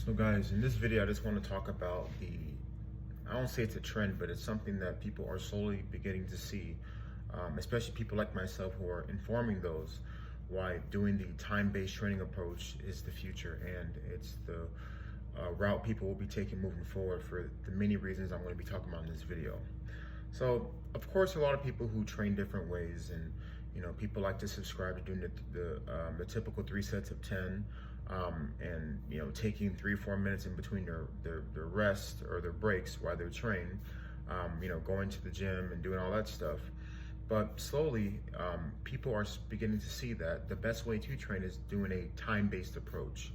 So guys, in this video, I just want to talk about I don't say it's a trend, but it's something that people are slowly beginning to see, especially people like myself who are informing those why doing the time-based training approach is the future, and it's the route people will be taking moving forward for the many reasons I'm going to be talking about in this video. So, of course, a lot of people who train different ways, and people like to subscribe to doing the typical 3 sets of 10, and taking 3-4 minutes in between their rest or their breaks while they're training, going to the gym and doing all that stuff. But slowly, people are beginning to see that the best way to train is doing a time-based approach.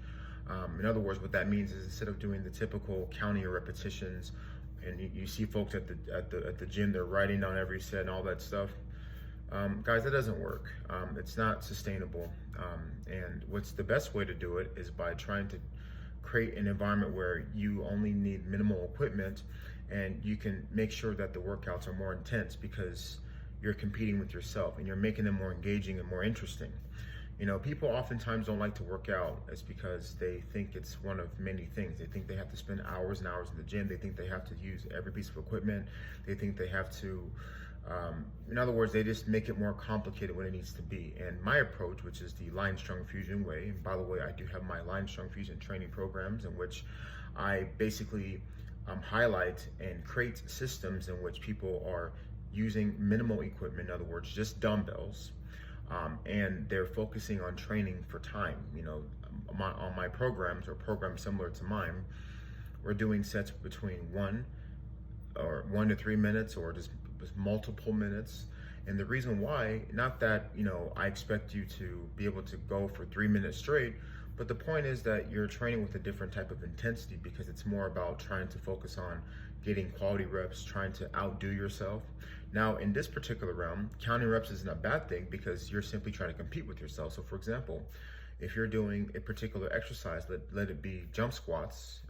In other words, what that means is instead of doing the typical counting your repetitions, and you see folks at the gym, they're writing down every set and all that stuff. Guys, that doesn't work. It's not sustainable. And what's the best way to do it is by trying to create an environment where you only need minimal equipment, and you can make sure that the workouts are more intense because you're competing with yourself and you're making them more engaging and more interesting. People oftentimes don't like to work out. It's because they think it's one of many things. They think they have to spend hours and hours in the gym. They think they have to use every piece of equipment. They think they have to, in other words, they just make it more complicated when it needs to be. And my approach, which is the Lion Strong Fusion way, and by the way, I do have my Lion Strong Fusion training programs in which I basically highlight and create systems in which people are using minimal equipment, in other words, just dumbbells, and they're focusing on training for time. On my programs or programs similar to mine, we're doing sets between 1 to 3 minutes or just multiple minutes. And the reason why, not that I expect you to be able to go for 3 minutes straight, but the point is that you're training with a different type of intensity, because it's more about trying to focus on getting quality reps, trying to outdo yourself. Now, in this particular realm, counting reps isn't a bad thing because you're simply trying to compete with yourself. So for example, if you're doing a particular exercise, let it be jump squats.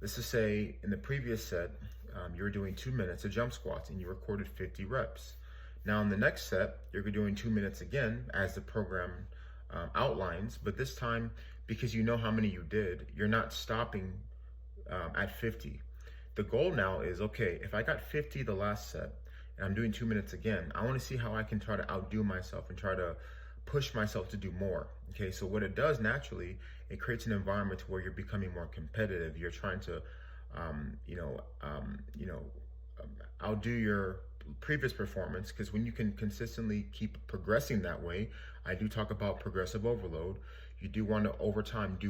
Let's just say in the previous set, you were doing 2 minutes of jump squats and you recorded 50 reps. Now in the next set, you're doing 2 minutes again as the program outlines, but this time, because you know how many you did, you're not stopping at 50. The goal now is, okay, if I got 50 the last set and I'm doing 2 minutes again, I want to see how I can try to outdo myself and try to push myself to do more. Okay, so what it does naturally, it creates an environment where you're becoming more competitive. You're trying to, outdo your previous performance, because when you can consistently keep progressing that way, I do talk about progressive overload. You do want to over time do